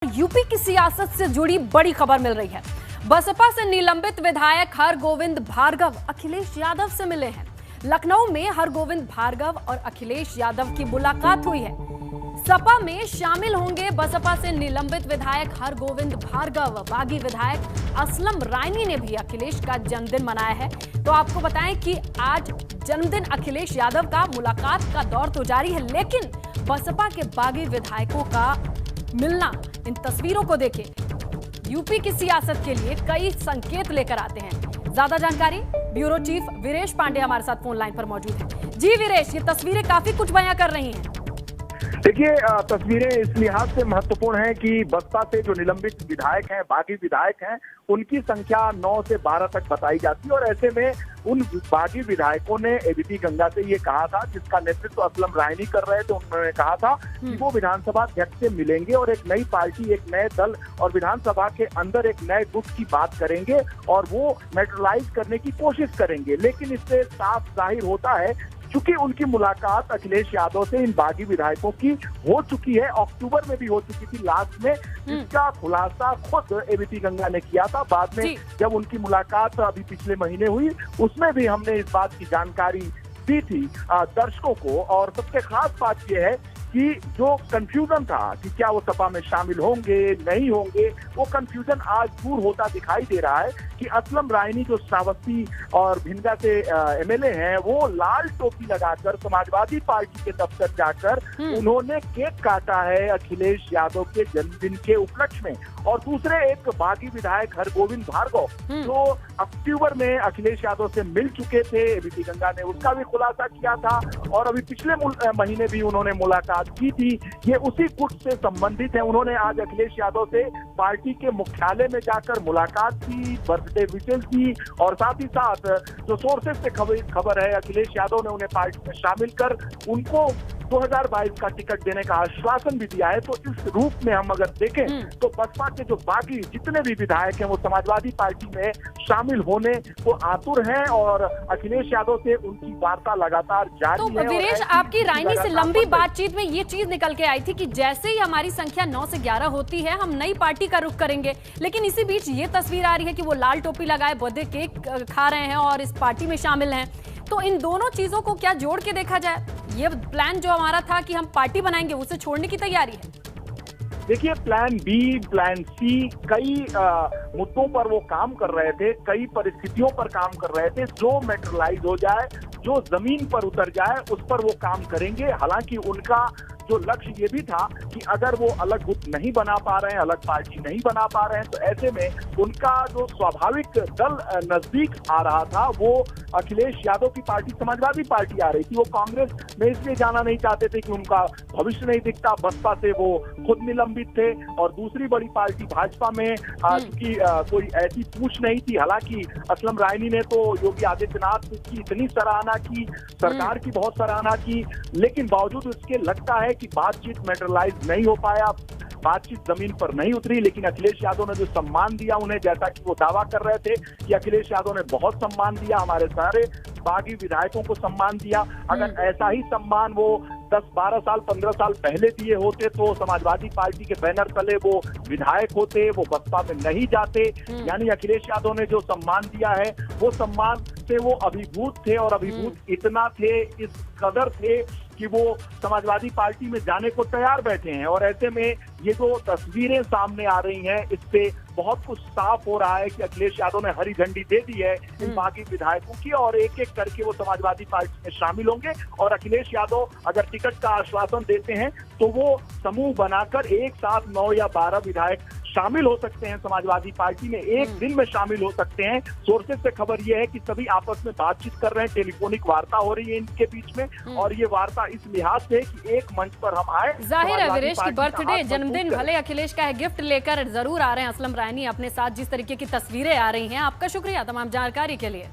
UP की सियासत से जुड़ी बड़ी खबर मिल रही है। बसपा से निलंबित विधायक हरगोविंद भार्गव अखिलेश यादव से मिले हैं। लखनऊ में हरगोविंद भार्गव और अखिलेश यादव की मुलाकात हुई है। सपा में शामिल होंगे बसपा से निलंबित विधायक हरगोविंद भार्गव। बागी विधायक असलम रायनी ने भी अखिलेश का जन्मदिन मनाया है। तो आपको बताएं कि आज जन्मदिन अखिलेश यादव का, मुलाकात का दौर तो जारी है, लेकिन बसपा के बागी विधायकों का मिलना, इन तस्वीरों को देखें, यूपी की सियासत के लिए कई संकेत लेकर आते हैं। ज्यादा जानकारी ब्यूरो चीफ वीरेश पांडे हमारे साथ फोन लाइन पर मौजूद हैं। जी वीरेश, ये तस्वीरें काफी कुछ बयां कर रही हैं। देखिए, तस्वीरें इस लिहाज से महत्वपूर्ण हैं कि बसपा से जो निलंबित विधायक हैं, बागी विधायक हैं, उनकी संख्या 9 से 12 तक बताई जाती है। और ऐसे में उन बागी विधायकों ने एबीपी गंगा से ये कहा था, जिसका नेतृत्व असलम रायनी कर रहे थे, उन्होंने कहा था कि वो विधानसभा अध्यक्ष से मिलेंगे और एक नई पार्टी, एक नए दल और विधानसभा के अंदर एक नए गुट की बात करेंगे और वो मेट्रोलाइज करने की कोशिश करेंगे। लेकिन इससे साफ जाहिर होता है, चूंकि उनकी मुलाकात अखिलेश यादव से इन बागी विधायकों की हो चुकी है, अक्टूबर में भी हो चुकी थी लास्ट में, जिसका खुलासा खुद एबीपी गंगा ने किया था। बाद में जब उनकी मुलाकात अभी पिछले महीने हुई, उसमें भी हमने इस बात की जानकारी दी थी दर्शकों को। और सबसे खास बात यह है कि जो कंफ्यूजन था कि क्या वो सपा में शामिल होंगे नहीं होंगे, वो कंफ्यूजन आज दूर होता दिखाई दे रहा है कि असलम रायनी जो श्रावस्ती और भिंडा से एमएलए हैं, वो लाल टोपी लगाकर समाजवादी पार्टी के दफ्तर जाकर उन्होंने केक काटा है अखिलेश यादव के जन्मदिन के उपलक्ष्य में। और दूसरे एक बागी विधायक हरगोविंद भार्गव जो अक्टूबर में अखिलेश यादव से मिल चुके थे, एबीपी गंगा ने उसका भी खुलासा किया था और अभी पिछले महीने भी उन्होंने मुलाकात की थी। ये उसी गुट से संबंधित है। उन्होंने आज अखिलेश यादव से पार्टी के मुख्यालय में जाकर मुलाकात की, बर्थडे विशेष की और साथ ही साथ जो सोर्सेज से खबर है, अखिलेश यादव ने उन्हें पार्टी में शामिल कर उनको 2022 का टिकट देने का आश्वासन भी दिया है। तो इस रूप में हम अगर देखें तो बसपा के जो बाकी जितने भी विधायक हैं, वो समाजवादी पार्टी में शामिल होने को आतुर हैं और अखिलेश यादव से उनकी वार्ता लगातार जारी है। तो वीरेश, आपकी रायनी से लंबी बातचीत में ये चीज निकल के आई थी कि जैसे ही हमारी संख्या 9 से 11 होती है, हम नई पार्टी का रुख करेंगे। लेकिन इसी बीच ये तस्वीर आ रही है कि वो लाल टोपी लगाए बर्थडे केक खा रहे हैं और इस पार्टी में शामिल हैं। तो इन दोनों चीजों को क्या जोड़ के देखा जाए? ये प्लान जो हमारा था कि हम पार्टी बनाएंगे, उसे छोड़ने की तैयारी है? देखिए, प्लान बी, प्लान सी, कई मुद्दों पर वो काम कर रहे थे, कई परिस्थितियों पर काम कर रहे थे। जो मेट्रोलाइज हो जाए, जो जमीन पर उतर जाए, उस पर वो काम करेंगे। हालांकि उनका जो लक्ष्य ये भी था कि अगर वो अलग गुट नहीं बना पा रहे हैं, अलग पार्टी नहीं बना पा रहे हैं, तो ऐसे में उनका जो स्वाभाविक दल नजदीक आ रहा था, वो अखिलेश यादव की पार्टी समाजवादी पार्टी आ रही थी। वो कांग्रेस में इसलिए जाना नहीं चाहते थे कि उनका भविष्य नहीं दिखता। बसपा से वो खुद निलंबित थे और दूसरी बड़ी पार्टी भाजपा में क्योंकि कोई ऐसी पूछ नहीं थी। हालांकि असलम रायनी ने तो योगी आदित्यनाथ की इतनी सराहना की, सरकार की बहुत सराहना की, लेकिन बावजूद इसके लगता है कि बातचीत मेटेरियलाइज नहीं हो पाया, बातचीत जमीन पर नहीं उतरी। लेकिन अखिलेश यादव ने जो सम्मान दिया उन्हें, जैसा कि वो दावा कर रहे थे कि अखिलेश यादव ने बहुत सम्मान दिया, हमारे सारे बागी विधायकों को सम्मान दिया। अगर ऐसा ही सम्मान वो 10, 12 साल, 15 साल पहले दिए होते तो समाजवादी पार्टी के बैनर तले वो विधायक होते, वो बसपा में नहीं जाते। यानी अखिलेश यादव ने जो सम्मान दिया है, वो सम्मान से वो अभिभूत थे और अभिभूत इतना थे, इस कदर थे कि वो समाजवादी पार्टी में जाने को तैयार बैठे हैं। और ऐसे में ये जो तस्वीरें सामने आ रही हैं, इससे बहुत कुछ साफ हो रहा है कि अखिलेश यादव ने हरी झंडी दे दी है इन बागी विधायकों की और एक एक करके वो समाजवादी पार्टी में शामिल होंगे। और अखिलेश यादव अगर टिकट का आश्वासन देते हैं तो वो समूह बनाकर एक साथ 9 या 12 विधायक शामिल हो सकते हैं समाजवादी पार्टी में, एक दिन में शामिल हो सकते हैं। सोर्सेज से खबर यह है कि सभी आपस में बातचीत कर रहे हैं, टेलीफोनिक वार्ता हो रही है इनके बीच में। और ये वार्ता इस लिहाज से कि एक मंच पर हम आए। जाहिर है वीरेश की बर्थडे, जन्मदिन भले अखिलेश का है, गिफ्ट लेकर जरूर आ रहे हैं असलम रायनी अपने साथ। जिस तरीके की तस्वीरें आ रही हैं, आपका शुक्रिया तमाम जानकारी के लिए।